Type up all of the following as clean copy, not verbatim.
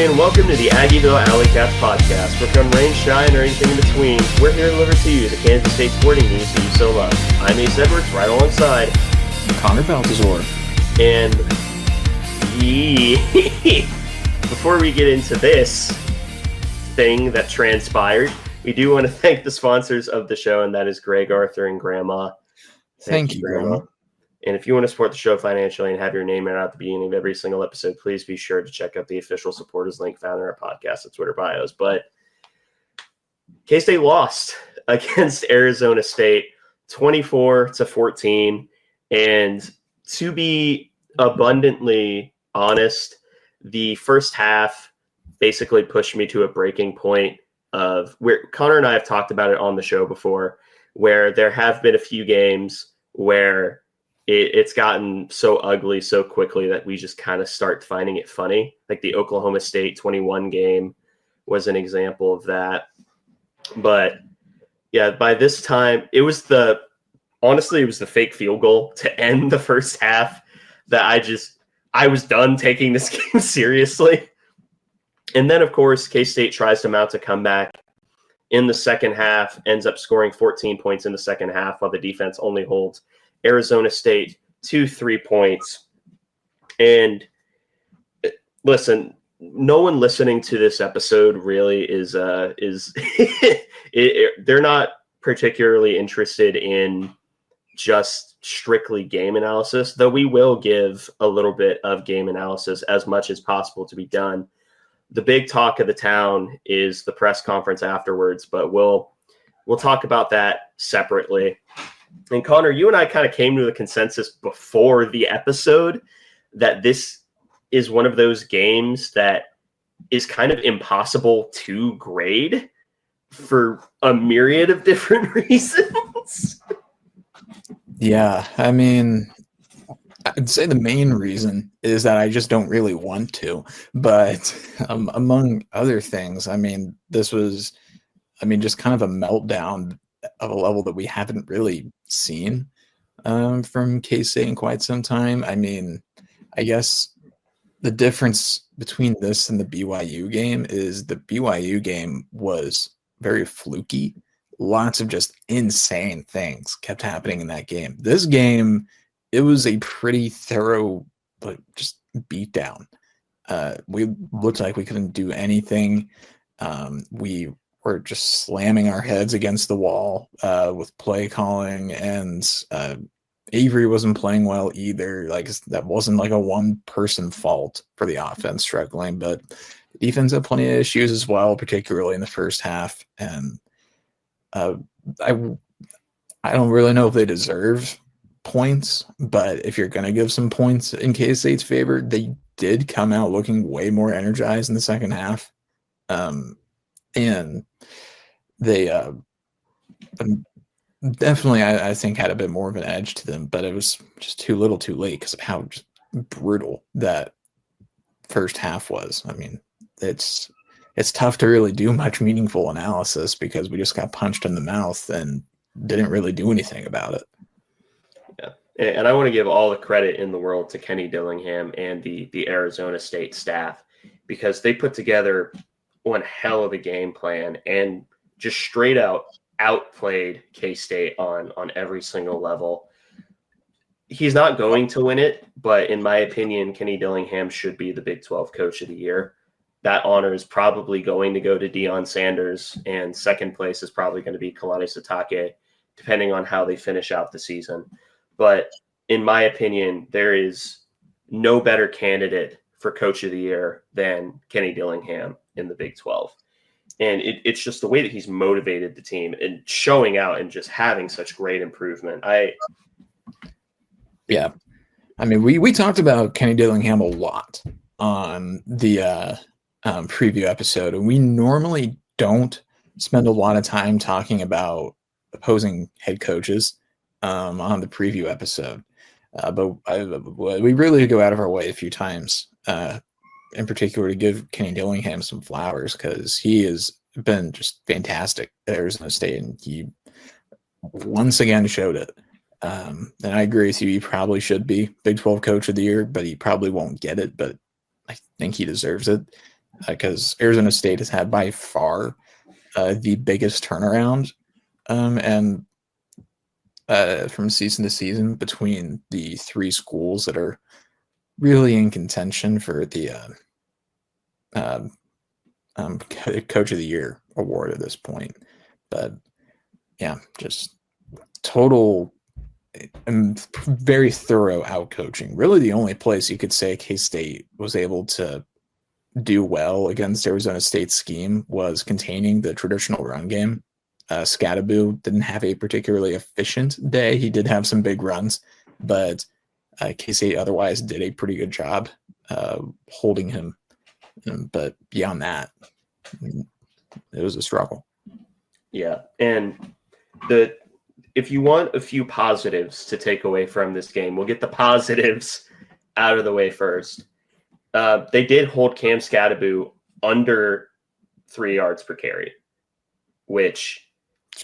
and welcome to the Aggieville Alleycats podcast. Where from rain, shine, or anything in between, we're here to deliver to you the Kansas State sporting news that you so love. I'm Ace Edwards, right alongside Connor Baltazar. And before we get into this thing that transpired, we do want to thank the sponsors of the show, and that is Greg, Arthur, and Grandma. Thank you, Grandma. And if you want to support the show financially and have your name out at the beginning of every single episode, please be sure to check out the official supporters link found in our podcast and Twitter bios. But K-State lost against Arizona State 24-14. And to be abundantly honest, the first half basically pushed me to a breaking point of where Connor and I have talked about it on the show before, where there have been a few games where it's gotten so ugly so quickly that we just kind of start finding it funny. Like the Oklahoma State 21 game was an example of that. But yeah, by this time, it was the fake field goal to end the first half that I was done taking this game seriously. And then, of course, K-State tries to mount a comeback in the second half, ends up scoring 14 points in the second half while the defense only holds Arizona State to 3 points. And listen, no one listening to this episode really is they're not particularly interested in just strictly game analysis, though we will give a little bit of game analysis as much as possible to be done. The big talk of the town is the press conference afterwards, but we'll talk about that separately. And Connor, you and I kind of came to a consensus before the episode that this is one of those games that is kind of impossible to grade for a myriad of different reasons. Yeah, I mean, I'd say the main reason is that I just don't really want to. But among other things, I mean, this was, just kind of a meltdown of a level that we haven't really seen from K-State in quite some time. I mean, I guess the difference between this and the BYU game is the BYU game was very fluky. Lots of just insane things kept happening in that game. This game, it was a pretty thorough, but just beatdown. We looked like we couldn't do anything. We were just slamming our heads against the wall with play calling, and Avery wasn't playing well either. Like, that wasn't like a one-person fault for the offense struggling, but the defense had plenty of issues as well, particularly in the first half. And I don't really know if they deserve points, but if you're going to give some points in K-State's favor, they did come out looking way more energized in the second half. And they definitely, I think, had a bit more of an edge to them, but it was just too little too late because of how just brutal that first half was. I mean, it's tough to really do much meaningful analysis because we just got punched in the mouth and didn't really do anything about it. Yeah, and I want to give all the credit in the world to Kenny Dillingham and the Arizona State staff, because they put together one hell of a game plan and just straight out outplayed K-State on every single level. He's not going to win it, but in my opinion, Kenny Dillingham should be the Big 12 Coach of the Year. That honor is probably going to go to Deion Sanders, and second place is probably going to be Kalani Sitake, depending on how they finish out the season. But in my opinion, there is no better candidate for Coach of the Year than Kenny Dillingham in the Big 12. And it's just the way that he's motivated the team and showing out and just having such great improvement. Yeah. I mean, we talked about Kenny Dillingham a lot on the preview episode, and we normally don't spend a lot of time talking about opposing head coaches on the preview episode. But we really go out of our way a few times, in particular, to give Kenny Dillingham some flowers, because he has been just fantastic at Arizona State, and he once again showed it. And I agree with you. He probably should be Big 12 Coach of the Year, but he probably won't get it. But I think he deserves it. because Arizona State has had by far the biggest turnaround and from season to season between the three schools that are really in contention for the Coach of the Year award at this point. But yeah, just total and very thorough out coaching. Really, the only place you could say K-State was able to do well against Arizona State's scheme was containing the traditional run game. Scadaboo didn't have a particularly efficient day. He did have some big runs, but K-State otherwise did a pretty good job holding him. But beyond that, it was a struggle. Yeah, and if you want a few positives to take away from this game, we'll get the positives out of the way first. They did hold Cam Scadaboo under 3 yards per carry, which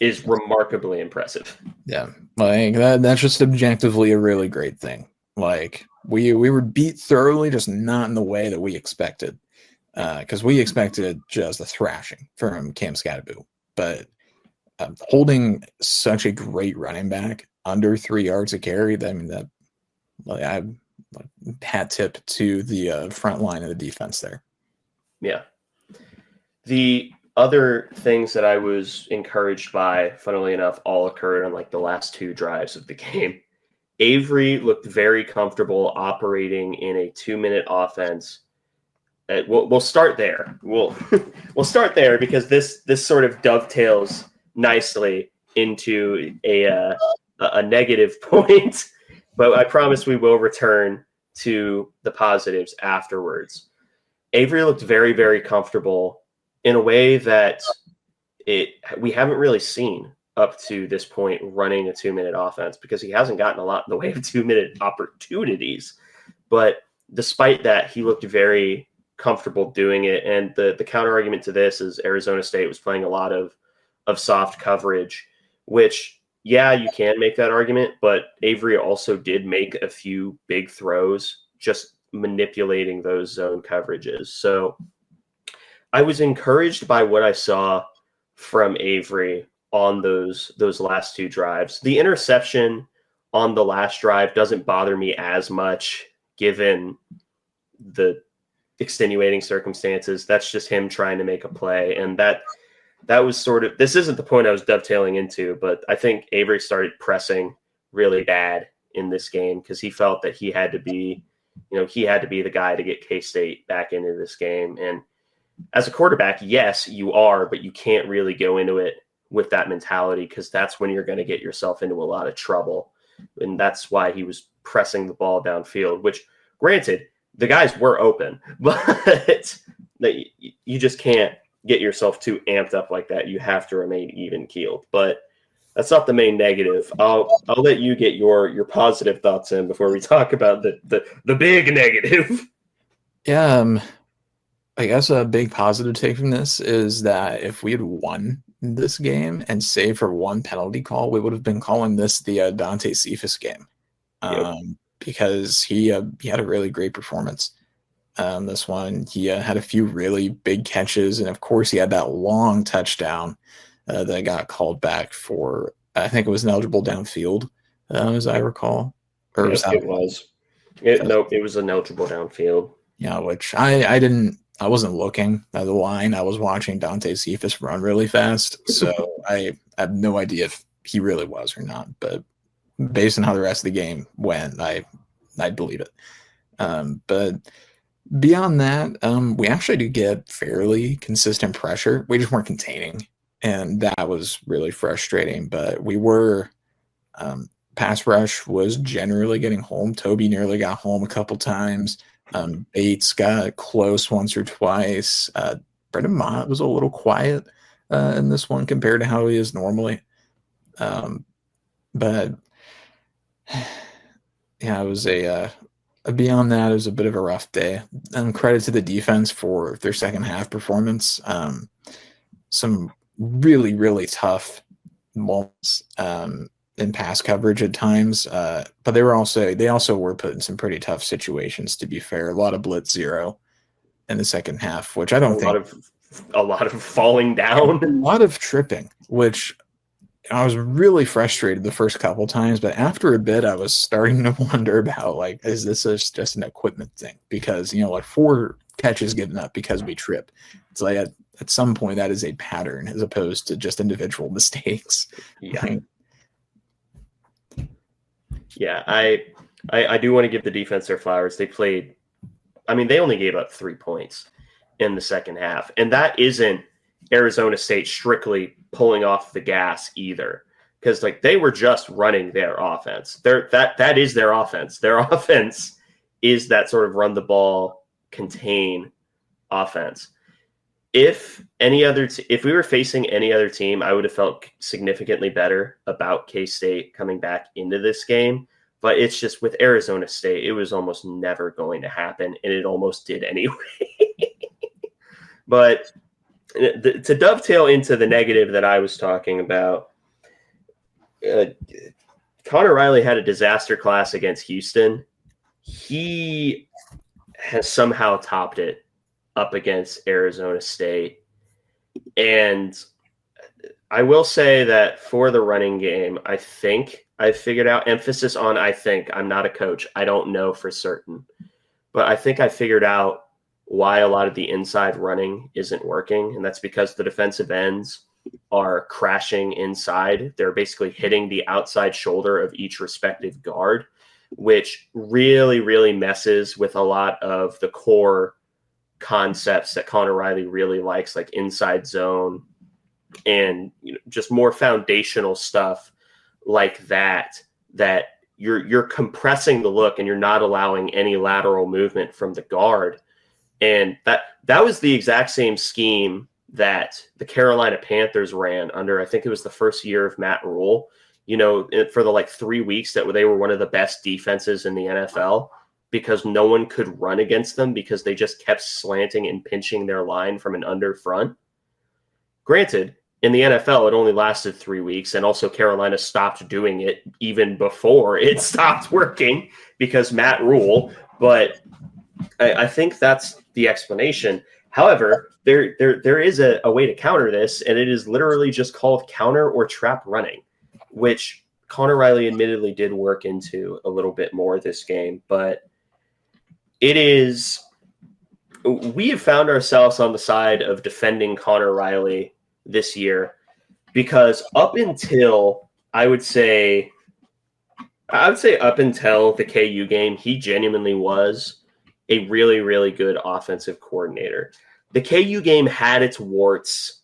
is remarkably impressive. Yeah, like that's just objectively a really great thing. Like we were beat thoroughly, just not in the way that we expected, because we expected just a thrashing from Cam Scadaboo, but holding such a great running back under 3 yards a carry, I mean that, like, I hat tip to the front line of the defense there. Yeah. The other things that I was encouraged by, funnily enough, all occurred on like the last 2 drives of the game. Avery looked very comfortable operating in a 2-minute offense. We'll start there. We'll start there because this sort of dovetails nicely into a negative point, but I promise we will return to the positives afterwards. Avery looked very, very comfortable in a way that we haven't really seen up to this point running a 2-minute offense, because he hasn't gotten a lot in the way of 2-minute opportunities. But despite that, he looked very comfortable doing it. And the counter argument to this is Arizona State was playing a lot of soft coverage, which, yeah, you can make that argument, but Avery also did make a few big throws, just manipulating those zone coverages. So I was encouraged by what I saw from Avery on those last 2 drives. The interception on the last drive doesn't bother me as much given the extenuating circumstances. That's just him trying to make a play. And that was sort of, this isn't the point I was dovetailing into, but I think Avery started pressing really bad in this game because he felt that he had to be the guy to get K-State back into this game. And as a quarterback, yes, you are, but you can't really go into it with that mentality, because that's when you're going to get yourself into a lot of trouble. And that's why he was pressing the ball downfield, which, granted, the guys were open, but you just can't get yourself too amped up like that. You have to remain even keeled. But that's not the main negative. I'll let you get your positive thoughts in before we talk about the big negative. Yeah, I guess a big positive take from this is that if we had won this game and save for one penalty call, we would have been calling this the Dante Cephas game, because he had a really great performance. This one, he had a few really big catches, and of course he had that long touchdown that got called back for, I think it was an eligible downfield, as I recall. Or yes, it was. It was an eligible downfield. Yeah, which I wasn't looking at the line. I was watching Dante Cephas run really fast, so I have no idea if he really was or not. But based on how the rest of the game went, I believe it. But beyond that, we actually do get fairly consistent pressure. We just weren't containing, and that was really frustrating. But we were pass rush was generally getting home. Toby nearly got home a couple times. Bates got close once or twice. Brendan Mott was a little quiet in this one compared to how he is normally. But yeah, it was beyond that, it was a bit of a rough day. Credit to the defense for their second half performance. Some really, really tough moments in pass coverage at times, but they also were put in some pretty tough situations, to be fair. A lot of blitz zero, in the second half, which I don't think. A lot of falling down. A lot of tripping, which I was really frustrated the first couple times, but after a bit, I was starting to wonder about, like, is this just an equipment thing? Because, 4 catches given up because we trip. It's like at some point that is a pattern as opposed to just individual mistakes. Yeah. Yeah, I do want to give the defense their flowers. They played, they only gave up 3 points in the second half. And that isn't Arizona State strictly pulling off the gas either. Because they were just running their offense. That is their offense. Their offense is that sort of run the ball, contain offense. If we were facing any other team, I would have felt significantly better about K-State coming back into this game. But it's just with Arizona State, it was almost never going to happen, and it almost did anyway. But to dovetail into the negative that I was talking about, Connor Riley had a disaster class against Houston. He has somehow topped it up against Arizona State. And I will say that for the running game, I think I've figured out, emphasis on I think. I'm not a coach. I don't know for certain. But I think I figured out why a lot of the inside running isn't working. And that's because the defensive ends are crashing inside. They're basically hitting the outside shoulder of each respective guard, which really, really messes with a lot of the core concepts that Connor Riley really likes, like inside zone and just more foundational stuff like that you're compressing the look and you're not allowing any lateral movement from the guard. And that was the exact same scheme that the Carolina Panthers ran under, I think it was the first year of Matt Rule, for the 3 weeks that they were one of the best defenses in the NFL, because no one could run against them because they just kept slanting and pinching their line from an under front. Granted, in the NFL, it only lasted 3 weeks, and also Carolina stopped doing it even before it stopped working because Matt Rule. But I think that's the explanation. However, there is a way to counter this, and it is literally just called counter or trap running, which Connor Riley admittedly did work into a little bit more this game. But we have found ourselves on the side of defending Connor Riley this year, because up until I would say up until the KU game, he genuinely was a really, really good offensive coordinator. The KU game had its warts,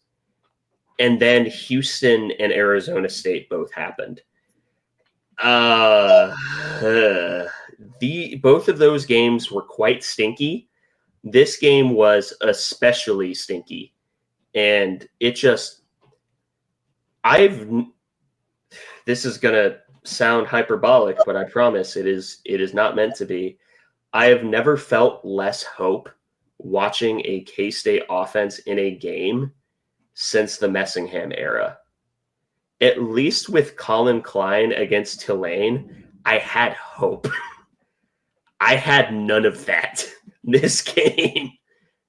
and then Houston and Arizona State both happened. Both of those games were quite stinky. This game was especially stinky. And it just, this is going to sound hyperbolic, but I promise it is not meant to be. I have never felt less hope watching a K-State offense in a game since the Messingham era. At least with Colin Klein against Tulane, I had hope. I had none of that this game.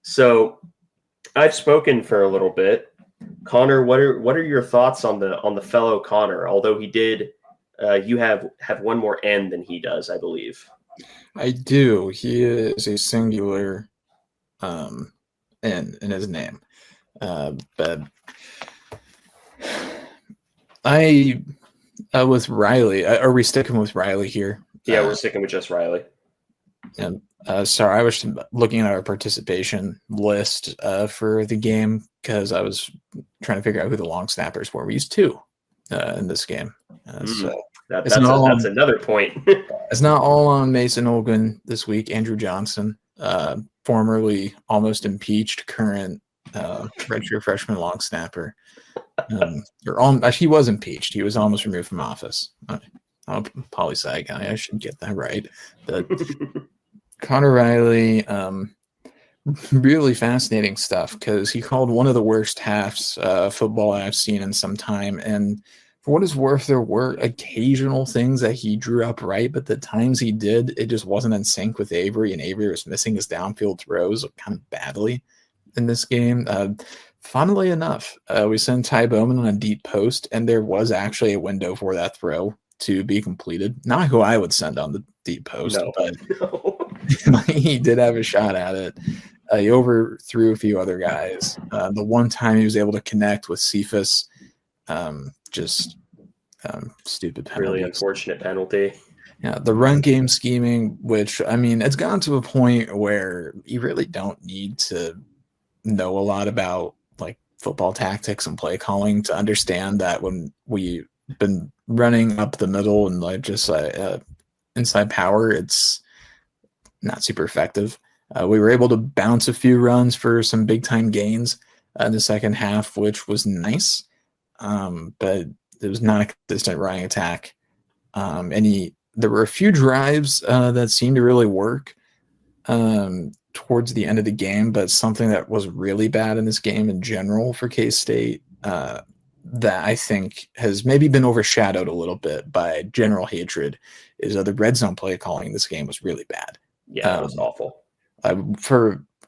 So I've spoken for a little bit. Connor, what are your thoughts on the fellow Connor? Although he did, you have one more N than he does, I believe. I do. He is a singular in his name. But I with Riley, are we sticking with Riley here? Yeah, we're sticking with just Riley. And sorry, I was looking at our participation list for the game because I was trying to figure out who the long snappers were. We used 2 in this game. So that's another point. It's not all on Mason Olgun this week. Andrew Johnson, formerly almost impeached, current redshirt freshman long snapper. He was impeached. He was almost removed from office. I'm a poli-sci guy. I should get that right. But Connor Riley, really fascinating stuff because he called one of the worst halves football I've seen in some time. And For what it's worth, there were occasional things that he drew up right, but the times he did, it just wasn't in sync with Avery, and Avery was missing his downfield throws kind of badly in this game. Funnily enough, we sent Ty Bowman on a deep post, and there was actually a window for that throw to be completed. Not who I would send on the deep post, but he did have a shot at it. He overthrew a few other guys. The one time he was able to connect with Cephas, stupid penalties. Really unfortunate penalty. Yeah, the run game scheming, which, I mean, it's gotten to a point where you really don't need to know a lot about like football tactics and play calling to understand that when we've been running up the middle and like just inside power, it's not super effective. We were able to bounce a few runs for some big time gains in the second half, which was nice, but it was not a consistent running attack. There were a few drives that seemed to really work towards the end of the game, but something that was really bad in this game in general for K-State that I think has maybe been overshadowed a little bit by general hatred is the red zone play calling in this game was really bad. Yeah, that was awful.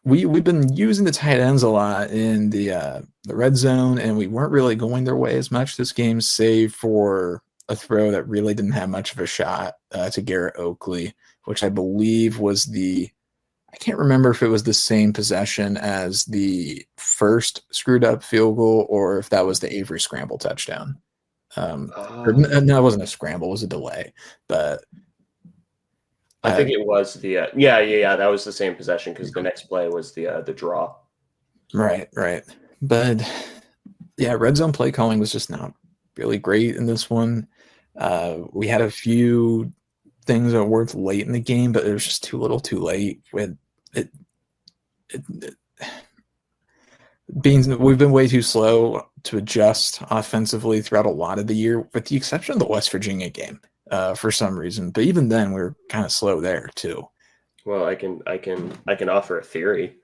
We've been using the tight ends a lot in the red zone, and we weren't really going their way as much this game, save for a throw that really didn't have much of a shot to Garrett Oakley, which I believe was I can't remember if it was the same possession as the first screwed up field goal or if that was the Avery scramble touchdown. No, it wasn't a scramble, it was a delay. But I think it was the that was the same possession because the next play was the draw. Right. But yeah, red zone play calling was just not really great in this one. We had a few things that worked late in the game, but it was just too little too late. With we've been way too slow to adjust offensively throughout a lot of the year, with the exception of the West Virginia game for some reason. But even then, we were kind of slow there too. Well, I can offer a theory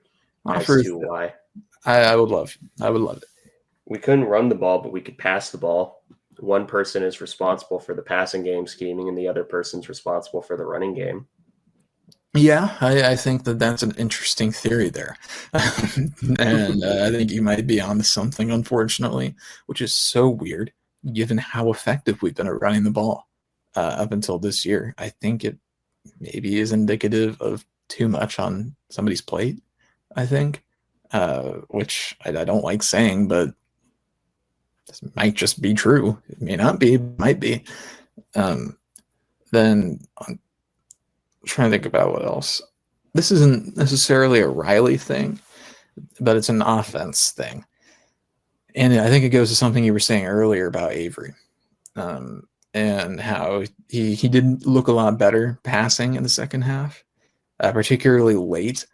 as to why. I would love it. We couldn't run the ball, but we could pass the ball. One person is responsible for the passing game scheming, and the other person's responsible for the running game. Yeah, I think that's an interesting theory there. And I think you might be onto something, unfortunately, which is so weird given how effective we've been at running the ball up until this year. I think it maybe is indicative of too much on somebody's plate, I think, which I don't like saying, but this might just be true. It may not be, it might be. Then I'm trying to think about what else. This isn't necessarily a Riley thing, but it's an offense thing. And I think it goes to something you were saying earlier about Avery and how he did look a lot better passing in the second half, particularly late.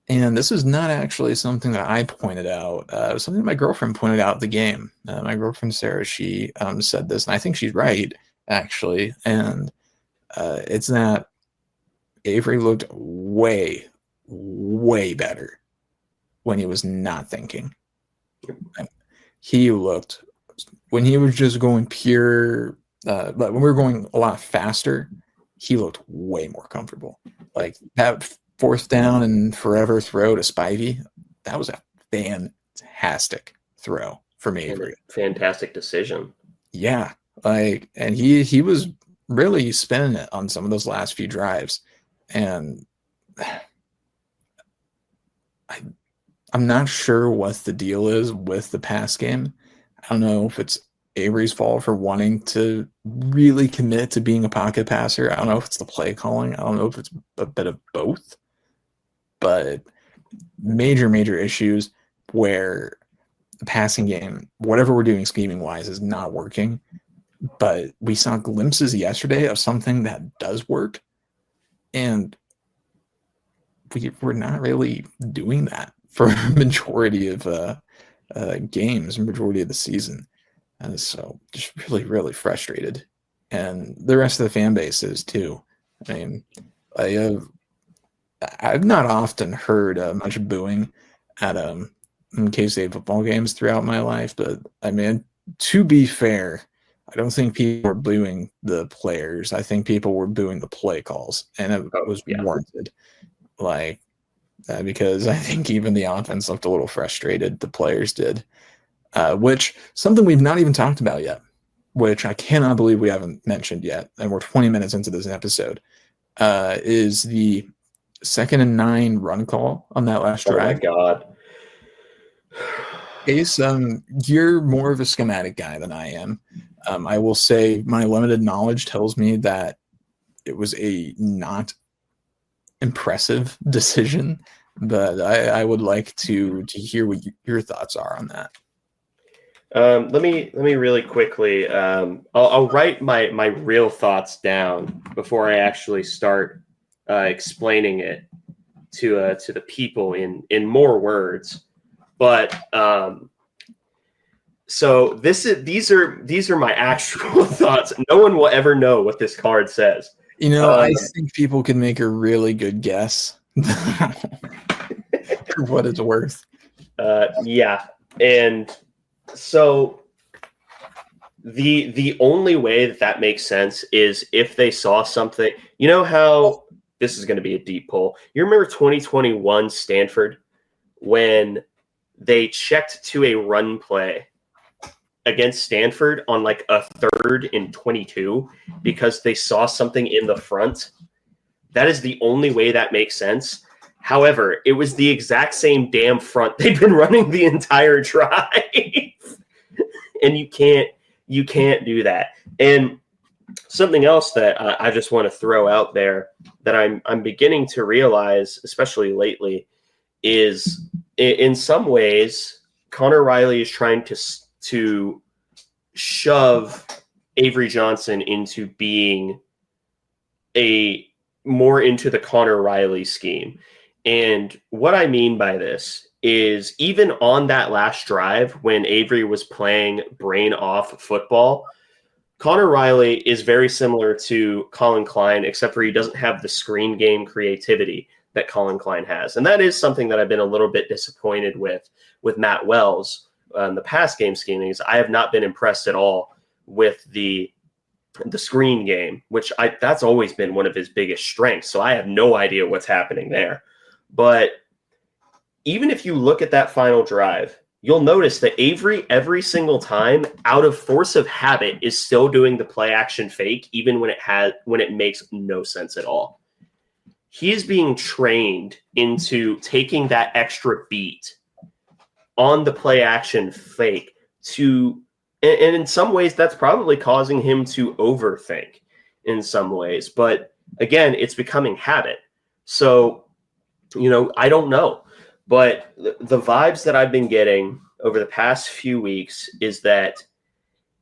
And this is not actually something that I pointed out. It was something my girlfriend pointed out in the game. My girlfriend, Sarah, she said this, and I think she's right, actually. And it's that Avery looked way, way better when he was not thinking. He looked, when he was just going pure, but when we were going a lot faster, he looked way more comfortable. Like that fourth down and forever throw to Spivey, that was a fantastic throw from Avery. Fantastic decision. Yeah, like, and he was really spinning it on some of those last few drives, and I'm not sure what the deal is with the pass game. I don't know if it's Avery's fault for wanting to really commit to being a pocket passer. I don't know if it's the play calling. I don't know if it's a bit of both. But major issues where the passing game, whatever we're doing scheming-wise, is not working. But we saw glimpses yesterday of something that does work. And we're not really doing that for a majority of games, majority of the season. And so just really frustrated. And the rest of the fan base is too. I mean, I've not often heard much booing at K-State football games throughout my life, but I mean, to be fair, I don't think people were booing the players. I think people were booing the play calls, and it was warranted. Like, because I think even the offense looked a little frustrated. The players did, which something we've not even talked about yet, which I cannot believe we haven't mentioned yet, and we're 20 minutes into this episode, is the 2nd and 9 run call on that last drive. Oh my God. Ace, you're more of a schematic guy than I am. I will say my limited knowledge tells me that it was a not impressive decision, but I would like to hear what your thoughts are on that. Let me really quickly. I'll write my real thoughts down before I actually start explaining it to the people in more words. But so these are my actual thoughts. No one will ever know what this card says. You know, I think people can make a really good guess for what it's worth. Yeah, and so the only way that makes sense is if they saw something. You know how this is going to be a deep pull. You remember 2021 Stanford when they checked to a run play against Stanford on like a 3rd and 22 because they saw something in the front? That is the only way that makes sense. However, it was the exact same damn front they've been running the entire drive. And you can't do that. And something else that I just want to throw out there that I'm beginning to realize, especially lately, is in some ways Connor Riley is trying to shove Avery Johnson into being more into the Connor Riley scheme. And what I mean by this is even on that last drive when Avery was playing brain off football, Connor Riley is very similar to Colin Klein, except for he doesn't have the screen game creativity that Colin Klein has. And that is something that I've been a little bit disappointed with Matt Wells in the past game schemings. I have not been impressed at all with the screen game, which that's always been one of his biggest strengths. So I have no idea what's happening there. But even if you look at that final drive, you'll notice that Avery every single time out of force of habit is still doing the play action fake, even when it makes no sense at all. He is being trained into taking that extra beat on the play action fake and in some ways that's probably causing him to overthink in some ways. But again, it's becoming habit. So, I don't know. But the vibes that I've been getting over the past few weeks is that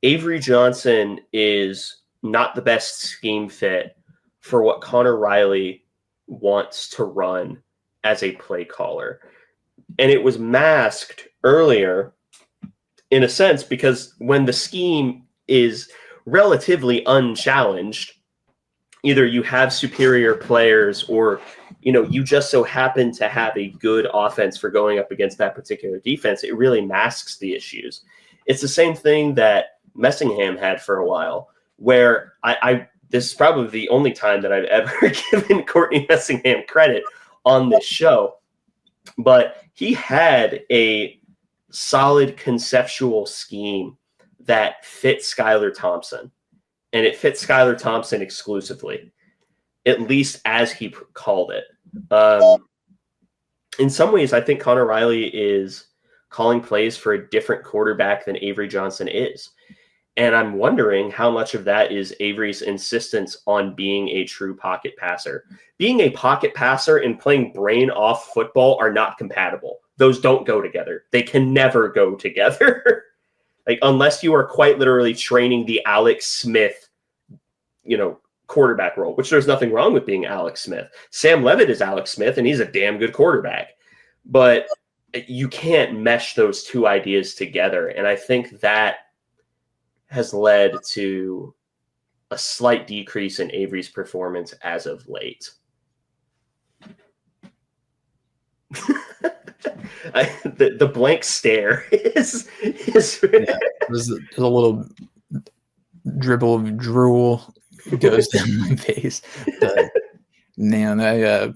Avery Johnson is not the best scheme fit for what Connor Riley wants to run as a play caller. And it was masked earlier in a sense because when the scheme is relatively unchallenged, either you have superior players or you just so happen to have a good offense for going up against that particular defense, it really masks the issues. It's the same thing that Messingham had for a while, where this is probably the only time that I've ever given Courtney Messingham credit on this show, but he had a solid conceptual scheme that fit Skylar Thompson, and it fit Skylar Thompson exclusively, at least as he called it. In some ways, I think Connor Riley is calling plays for a different quarterback than Avery Johnson is. And I'm wondering how much of that is Avery's insistence on being a true pocket passer. Being a pocket passer and playing brain off football are not compatible. Those don't go together. They can never go together. Unless you are quite literally training the Alex Smith, quarterback role, which there's nothing wrong with being Alex Smith. Sam Levitt is Alex Smith, and he's a damn good quarterback. But you can't mesh those two ideas together. And I think that has led to a slight decrease in Avery's performance as of late. The blank stare is yeah, there's a little dribble of drool goes down my face. But man, I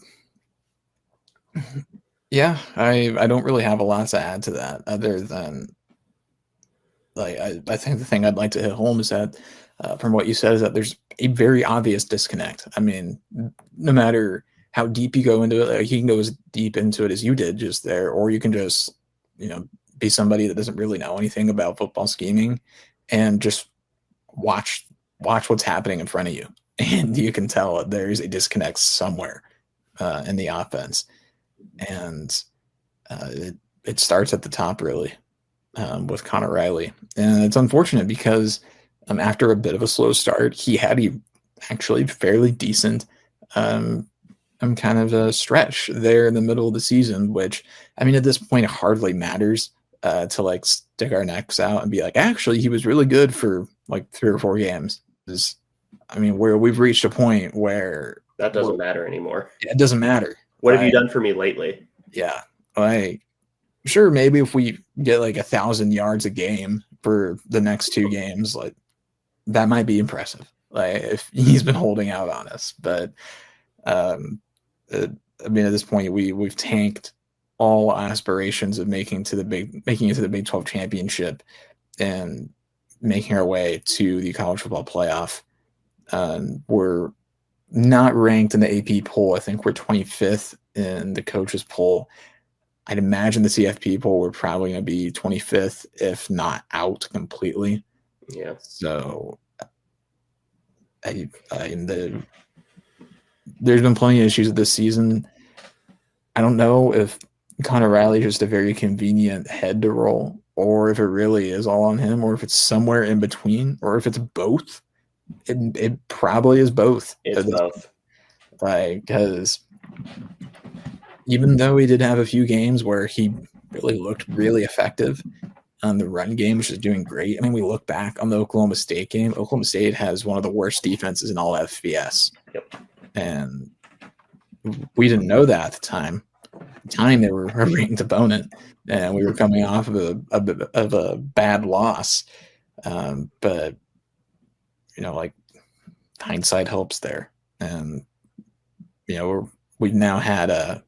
don't really have a lot to add to that other than like I think the thing I'd like to hit home is that from what you said is that there's a very obvious disconnect. I mean, no matter how deep you go into it, like, you can go as deep into it as you did just there, or you can just, be somebody that doesn't really know anything about football scheming and just watch what's happening in front of you. And you can tell that there's a disconnect somewhere in the offense. And it starts at the top, really, with Connor Riley. And it's unfortunate because after a bit of a slow start, he had a actually fairly decent kind of a stretch there in the middle of the season, which, I mean, at this point, it hardly matters to like stick our necks out and be like, actually, he was really good for like 3 or 4 games. I mean, where we've reached a point where that doesn't matter anymore. It doesn't matter. What have you done for me lately? Yeah. Like, sure, maybe if we get like 1,000 yards a game for the next 2 games, like that might be impressive. Like if he's been holding out on us, but I mean, at this point, we've tanked all aspirations of making it to the Big 12 championship and making our way to the college football playoff. We're not ranked in the AP poll. I think we're 25th in the coaches poll. I'd imagine the CFP poll we're probably going to be 25th, if not out completely. Yeah. So there's been plenty of issues this season. I don't know if Connor Riley is just a very convenient head to roll, or if it really is all on him, or if it's somewhere in between, or if it's both. It probably is both. It's both. Like, because even though he did have a few games where he really looked really effective on the run game, which is doing great. I mean, we look back on the Oklahoma State game. Oklahoma State has one of the worst defenses in all FBS. Yep. And we didn't know that at the time. They were a ranked opponent, and we were coming off of a bad loss. But like, hindsight helps there, and we've now had a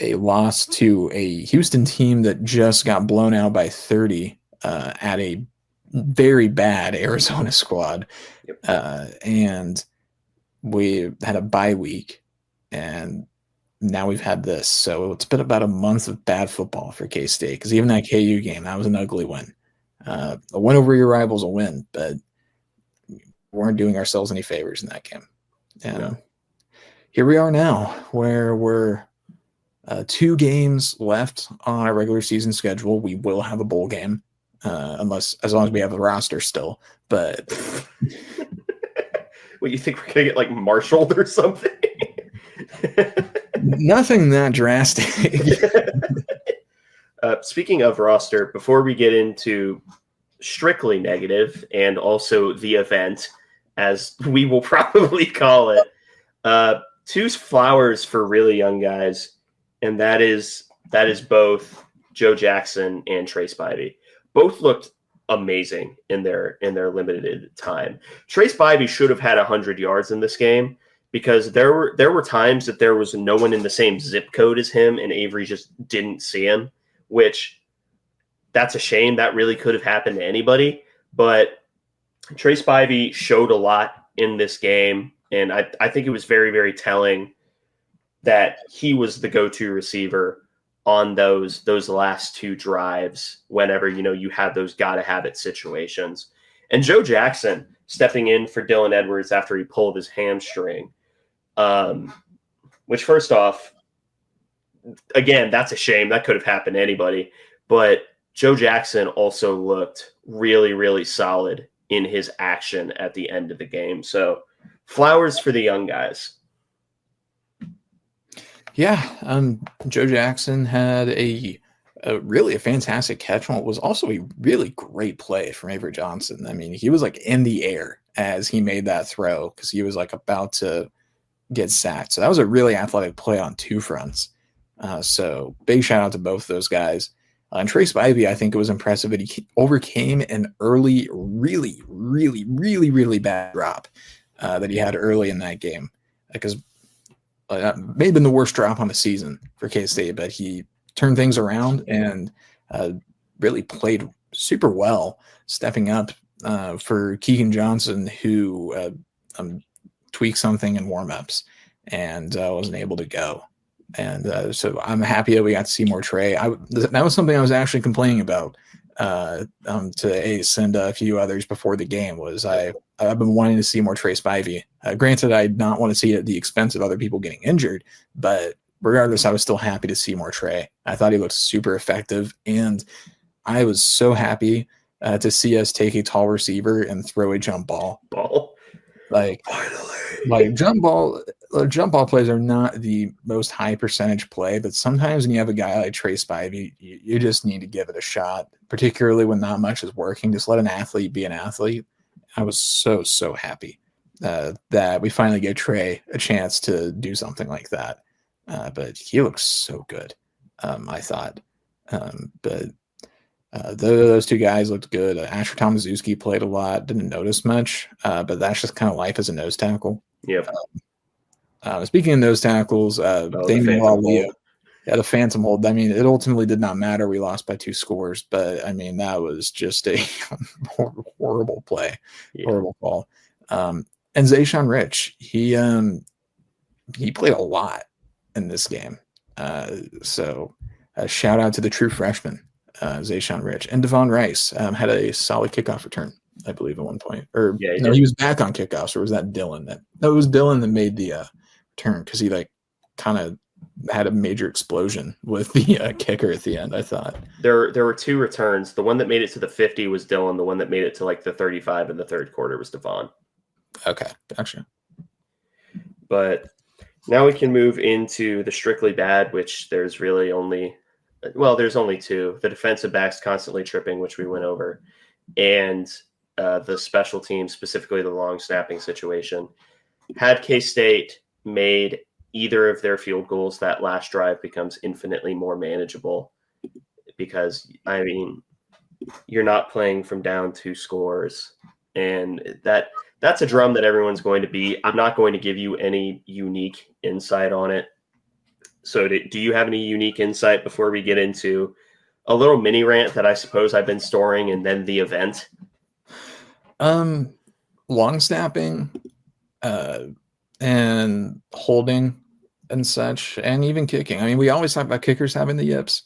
loss to a Houston team that just got blown out by 30 at a very bad Arizona squad. Yep. And we had a bye week, and now we've had this. So it's been about a month of bad football for K-State, because even that KU game, that was an ugly win. A win over your rival's a win, but we weren't doing ourselves any favors in that game. And here we are now, where we're 2 games left on our regular season schedule. We will have a bowl game, as long as we have a roster still. But what, you think we're gonna get like marshaled or something? Nothing that drastic. Speaking of roster, before we get into strictly negative and also the event, as we will probably call it, 2 flowers for really young guys, and that is both Joe Jackson and Trace Bybee. Both looked amazing in their limited time. Trace Bybee should have had 100 yards in this game, because there were times that there was no one in the same zip code as him, and Avery just didn't see him, which, that's a shame. That really could have happened to anybody. But Trace Bybee showed a lot in this game, and I think it was very, very telling that he was the go-to receiver on those last 2 drives whenever, you have those gotta-have-it situations. And Joe Jackson stepping in for Dylan Edwards after he pulled his hamstring, which, first off, again, that's a shame. That could have happened to anybody. But Joe Jackson also looked really, really solid in his action at the end of the game. So flowers for the young guys. Yeah, Joe Jackson had a really fantastic catch on what was also a really great play from Avery Johnson. I mean, he was like in the air as he made that throw, because he was like about to get sacked. So that was a really athletic play on 2 fronts. So big shout out to both those guys. And Trey Spivey, I think it was impressive that he overcame an early, really, really, really, really bad drop that he had early in that game. Because may have been the worst drop on the season for K-State, but he turned things around and really played super well, stepping up for Keegan Johnson, who tweaked something in warmups and wasn't able to go. And so I'm happy that we got to see more Trey. That was something I was actually complaining about to Ace and a few others before the game. Was I've been wanting to see more Trey Spivey. Granted, I did not want to see it at the expense of other people getting injured, but regardless, I was still happy to see more Trey. I thought he looked super effective, and I was so happy to see us take a tall receiver and throw a jump ball. Like, finally, like jump ball plays are not the most high percentage play, but sometimes when you have a guy like Trey Spivey, you just need to give it a shot, particularly when not much is working. Just let an athlete be an athlete. I was so happy that we finally gave Trey a chance to do something like that. But he looks so good, I thought. But those two guys looked good. Asher Tomaszewski played a lot, didn't notice much, but that's just kind of life as a nose tackle. Yep. Speaking of nose tackles, Damian Leo had a phantom hold. I mean, it ultimately did not matter. We lost by 2 scores, but I mean, that was just a horrible play, horrible call. And Zayshawn Rich, he played a lot in this game. So a shout out to the true freshman. Zayshawn Rich and Devon Rice had a solid kickoff return, I believe, at one point. Or he was back on kickoffs, or was that Dylan? It was Dylan that made the return because he kind of had a major explosion with the kicker at the end. I thought there were 2 returns. The one that made it to the 50 was Dylan. The one that made it to the 35 in the third quarter was Devon. Okay, gotcha. But now we can move into the strictly bad, which there's really only. Well, there's only 2. The defensive backs constantly tripping, which we went over, and the special teams, specifically the long snapping situation. Had K-State made either of their field goals, that last drive becomes infinitely more manageable because, I mean, you're not playing from down 2 scores, and that's a drum that everyone's going to beat. I'm not going to give you any unique insight on it. So do you have any unique insight before we get into a little mini rant that I suppose I've been storing and then the event? Long snapping and holding and such, and even kicking. I mean, we always talk about kickers having the yips.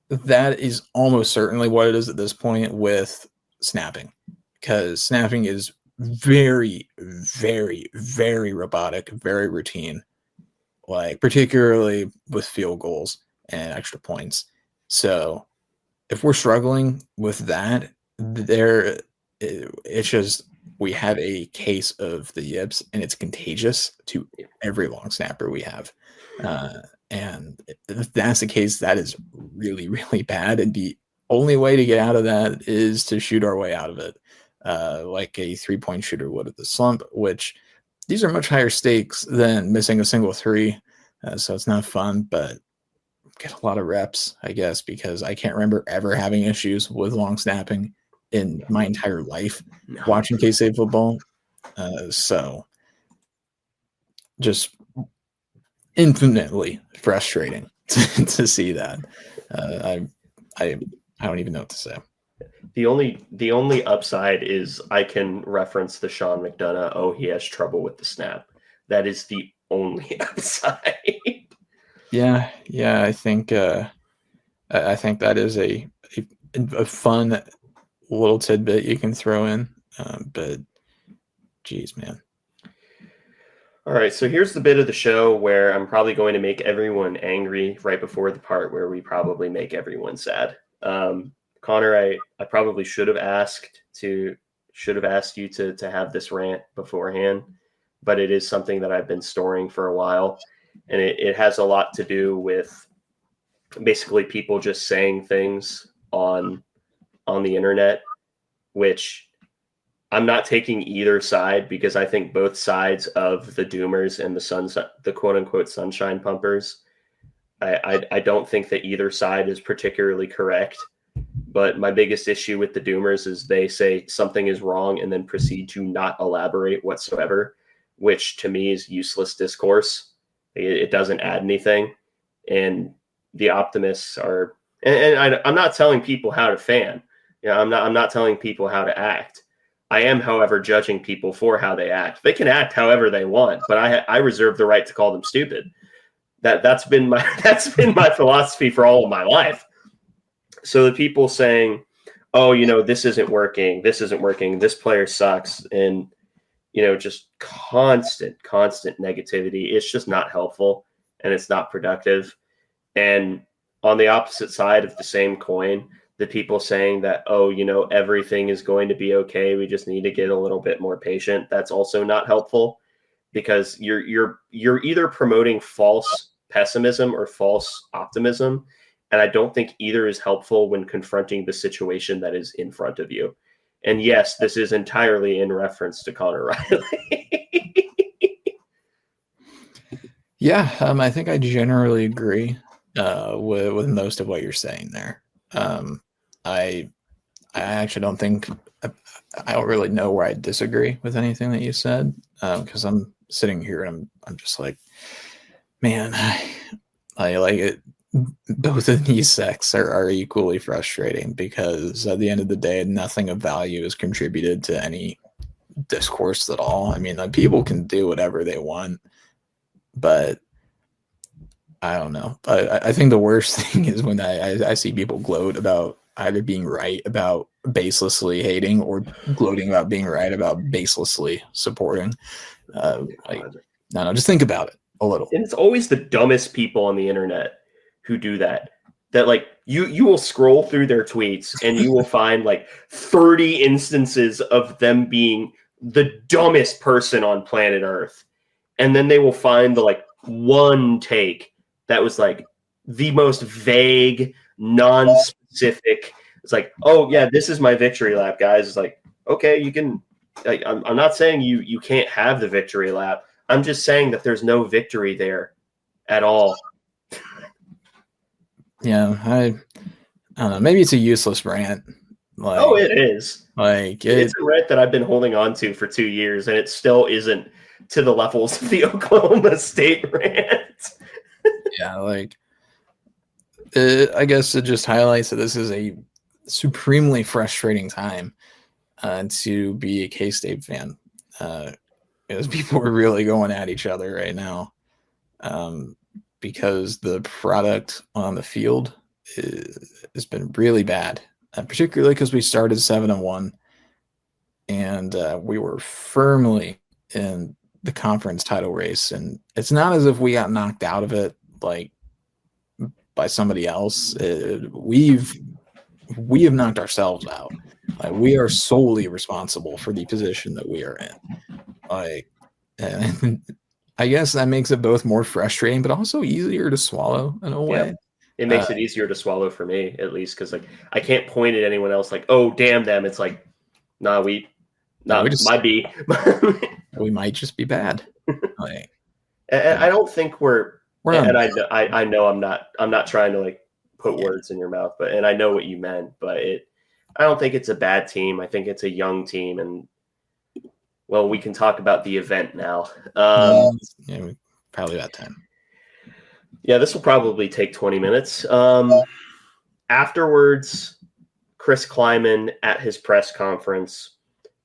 That is almost certainly what it is at this point with snapping, because snapping is very, very, very robotic, very routine. Particularly with field goals and extra points. So if we're struggling with that, it's just we have a case of the yips, and it's contagious to every long snapper we have. And if that's the case, that is really, really bad. And the only way to get out of that is to shoot our way out of it, like a 3-point shooter would at the slump, which these are much higher stakes than missing a single 3. So it's not fun, but get a lot of reps, I guess, because I can't remember ever having issues with long snapping in my entire life watching K-State football. So just infinitely frustrating to see that. I don't even know what to say. The only upside is I can reference the Sean McDonough. Oh, he has trouble with the snap. That is the only upside. Yeah. I think that is a fun little tidbit you can throw in. But geez, man. All right, so here's the bit of the show where I'm probably going to make everyone angry right before the part where we probably make everyone sad. Connor, I probably should have asked you to have this rant beforehand, but it is something that I've been storing for a while, and it has a lot to do with basically people just saying things on the internet, which I'm not taking either side because I think both sides of the doomers and the quote unquote sunshine pumpers I don't think that either side is particularly correct. But my biggest issue with the Doomers is they say something is wrong and then proceed to not elaborate whatsoever, which to me is useless discourse. It doesn't add anything. And the optimists are, I'm not telling people how to fan. I'm not telling people how to act. I am, however, judging people for how they act. They can act however they want, but I reserve the right to call them stupid. That's been my philosophy for all of my life. So the people saying, oh, this isn't working, this player sucks, and, just constant negativity, it's just not helpful and it's not productive. And on the opposite side of the same coin, the people saying that, oh, everything is going to be okay, we just need to get a little bit more patient, that's also not helpful, because you're either promoting false pessimism or false optimism. And I don't think either is helpful when confronting the situation that is in front of you. And yes, this is entirely in reference to Connor Riley. Yeah, I think I generally agree with most of what you're saying there. I actually don't think I don't really know where I disagree with anything that you said, because I'm sitting here and I'm just like, man, I like it. Both of these sects are equally frustrating, because at the end of the day, nothing of value is contributed to any discourse at all. I mean, people can do whatever they want, but I don't know. I think the worst thing is when I see people gloat about either being right about baselessly hating or gloating about being right about baselessly supporting. I don't know, just think about it a little. And it's always the dumbest people on the internet who do that. That like you will scroll through their tweets and you will find like 30 instances of them being the dumbest person on planet Earth. And then they will find the like one take that was like the most vague, non-specific. It's like, oh yeah, this is my victory lap, guys. It's like, okay, you can, like, I'm not saying you can't have the victory lap. I'm just saying that there's no victory there at all. Yeah, I don't know. Maybe it's a useless rant. Like, oh, it is. Like it's a rant that I've been holding on to for 2 years, and it still isn't to the levels of the Oklahoma State rant. Yeah, like I guess it just highlights that this is a supremely frustrating time to be a K-State fan, because people are really going at each other right now, because the product on the field has been really bad, particularly because we started 7-1, and we were firmly in the conference title race, and it's not as if we got knocked out of it like by somebody else. We have knocked ourselves out. Like, we are solely responsible for the position that we are in. Like, I guess that makes it both more frustrating, but also easier to swallow in a way. Yeah. It makes it easier to swallow for me, at least, because like I can't point at anyone else like, oh, damn them. It's like, we just might be. We might just be bad. Like, and I don't think we're not. And I know I'm not trying to like put words in your mouth, and I know what you meant, but I don't think it's a bad team. I think it's a young team, and well, we can talk about the event now. Yeah, probably that time. Yeah, this will probably take 20 minutes. Afterwards, Chris Kleiman at his press conference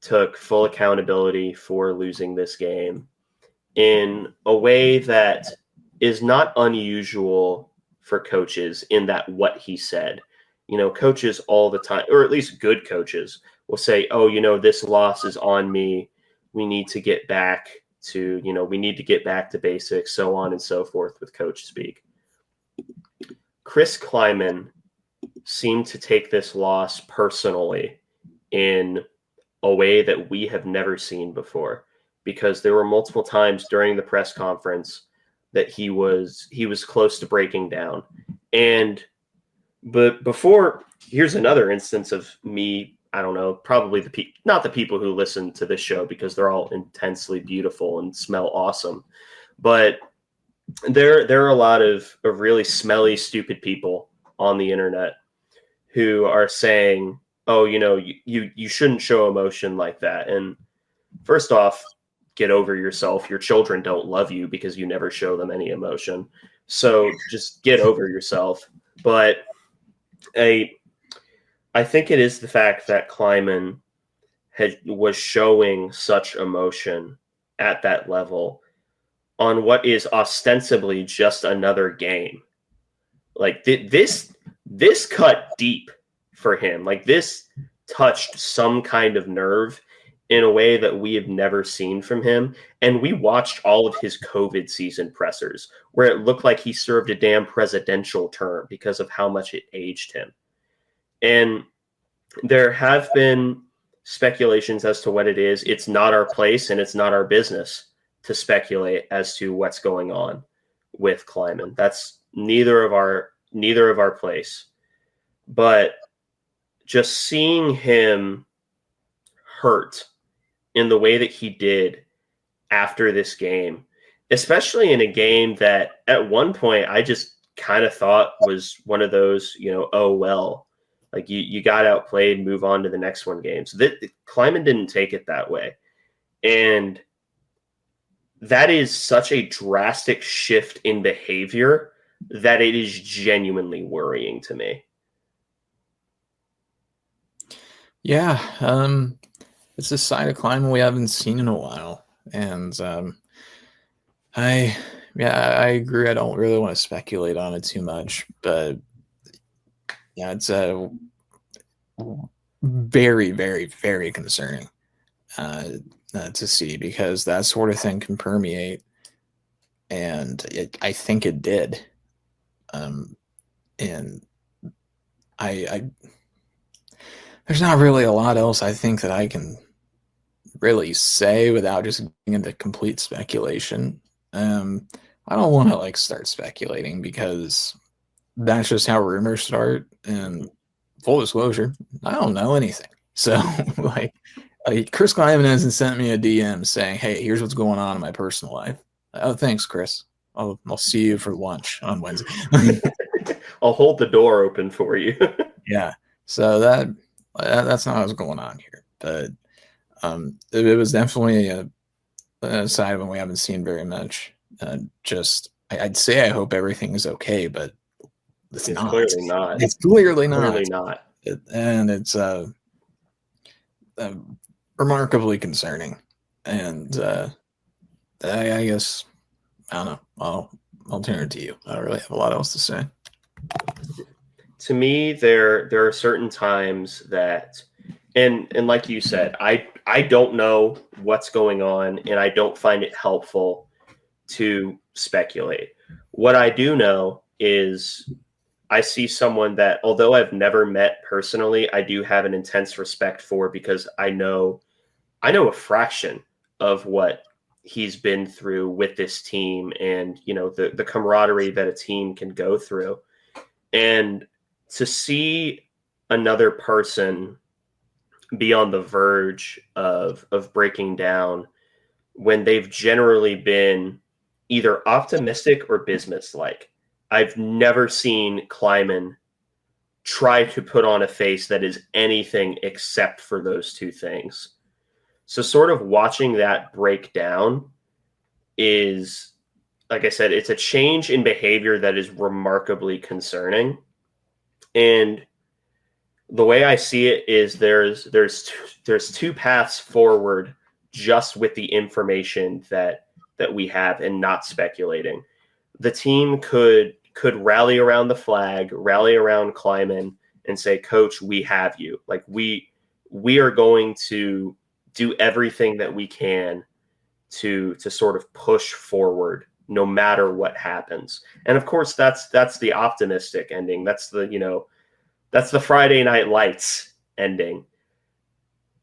took full accountability for losing this game in a way that is not unusual for coaches, in that what he said. Coaches all the time, or at least good coaches, will say, oh, this loss is on me. We need to get back to, we need to get back to basics, so on and so forth with coach speak. Chris Kleiman seemed to take this loss personally in a way that we have never seen before, because there were multiple times during the press conference that he was close to breaking down. But before, here's another instance of me, I don't know, probably not the people who listen to this show, because they're all intensely beautiful and smell awesome, but there are a lot of really smelly, stupid people on the internet who are saying, "Oh, you shouldn't show emotion like that." And first off, get over yourself. Your children don't love you because you never show them any emotion. So just get over yourself. But I think it is the fact that Kleiman was showing such emotion at that level on what is ostensibly just another game. Like this cut deep for him. Like this touched some kind of nerve in a way that we have never seen from him. And we watched all of his COVID season pressers where it looked like he served a damn presidential term because of how much it aged him. And there have been speculations as to what it is. It's not our place and it's not our business to speculate as to what's going on with Kleiman. That's neither of our place. But just seeing him hurt in the way that he did after this game, especially in a game that at one point I just kind of thought was one of those, oh well, like you got outplayed, move on to the next one games. Kleiman didn't take it that way. And that is such a drastic shift in behavior that it is genuinely worrying to me. Yeah, it's a side of Kleiman we haven't seen in a while, and I agree. I don't really want to speculate on it too much, but yeah, it's very, very, very concerning to see, because that sort of thing can permeate, and I think it did. And I there's not really a lot else I think that I can really say without just getting into complete speculation. I don't want to start speculating, because that's just how rumors start. And full disclosure, I don't know anything. So Chris Kleiman hasn't sent me a DM saying, "Hey, here's what's going on in my personal life." Oh, thanks, Chris. I'll see you for lunch on Wednesday. I'll hold the door open for you. Yeah. So that's not what's going on here. But it was definitely a side of him we haven't seen very much. I'd say I hope everything is okay, but it's not. Clearly not. It's clearly not. Clearly not. And it's remarkably concerning. And I guess, I don't know. I'll turn it to you. I don't really have a lot else to say. To me, there are certain times that, and like you said, I don't know what's going on, and I don't find it helpful to speculate. What I do know is I see someone that, although I've never met personally, I do have an intense respect for, because I know a fraction of what he's been through with this team, and the camaraderie that a team can go through. And to see another person be on the verge of breaking down when they've generally been either optimistic or business-like. I've never seen Kleiman try to put on a face that is anything except for those two things. So sort of watching that break down is, like I said, it's a change in behavior that is remarkably concerning. And the way I see it is there's two paths forward just with the information that we have, and not speculating. The team could rally around the flag, rally around Kleiman, and say, "Coach, we have you. Like we are going to do everything that we can to sort of push forward no matter what happens." And of course, that's the optimistic ending. That's the Friday Night Lights ending.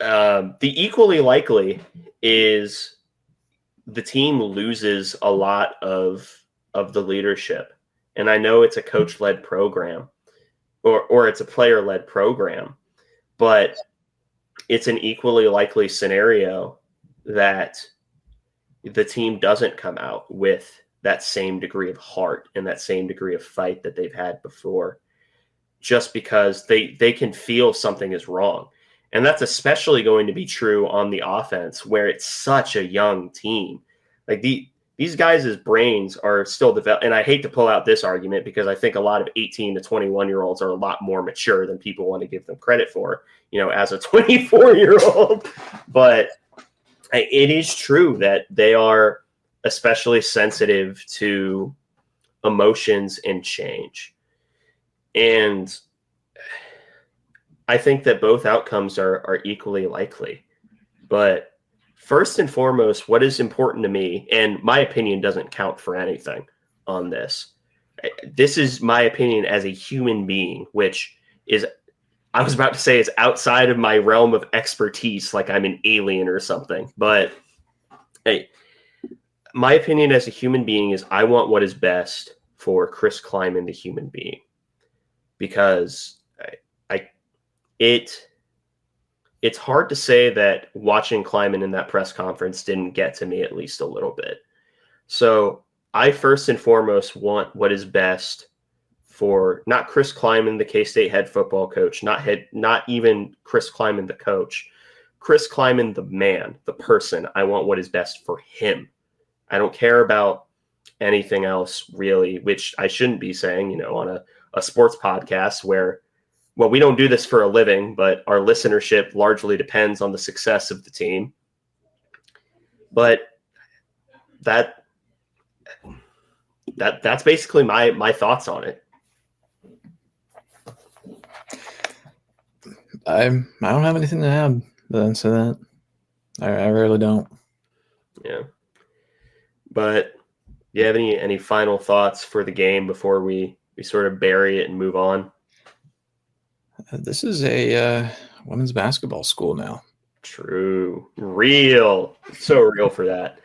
The equally likely is the team loses a lot of the leadership. And I know it's a coach-led program, or it's a player-led program, but it's an equally likely scenario that the team doesn't come out with that same degree of heart and that same degree of fight that they've had before, just because they can feel something is wrong. And that's especially going to be true on the offense, where it's such a young team. Like these guys' brains are still developed. And I hate to pull out this argument because I think a lot of 18 to 21-year-olds are a lot more mature than people want to give them credit for, as a 24-year-old. But it is true that they are especially sensitive to emotions and change. And I think that both outcomes are equally likely. But first and foremost, what is important to me, and my opinion doesn't count for anything on this. This is my opinion as a human being, which is, I was about to say, is outside of my realm of expertise, like I'm an alien or something. But hey, my opinion as a human being is I want what is best for Chris Kleiman, the human being, because it's hard to say that watching Kleiman in that press conference didn't get to me at least a little bit. So I first and foremost want what is best for not Chris Kleiman, the K-State head football coach, not even Chris Kleiman, the coach, Chris Kleiman, the man, the person. I want what is best for him. I don't care about anything else really, which I shouldn't be saying, on a sports podcast where, well, we don't do this for a living, but our listenership largely depends on the success of the team. But that's basically my thoughts on it. I don't have anything to add to that. I really don't. Yeah. But do you have any final thoughts for the game before we sort of bury it and move on? This is a women's basketball school now. True. Real. So real for that.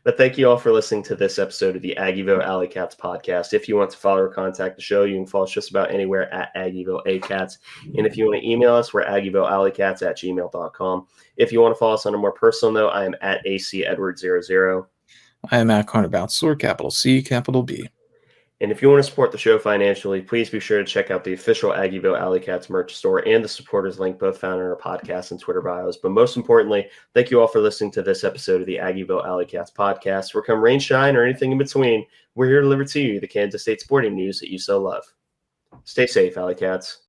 But thank you all for listening to this episode of the Aggieville Alleycats podcast. If you want to follow or contact the show, you can follow us just about anywhere at Aggieville Alleycats. And if you want to email us, we're AggievilleAlleycats@gmail.com. If you want to follow us on a more personal note, I am at ACEdward00. I am at Carnabout, capital C, capital B. And if you want to support the show financially, please be sure to check out the official Aggieville Alleycats merch store and the supporters link, both found in our podcast and Twitter bios. But most importantly, thank you all for listening to this episode of the Aggieville Alleycats podcast. Where come rain, shine, or anything in between, we're here to deliver to you the Kansas State sporting news that you so love. Stay safe, Alleycats.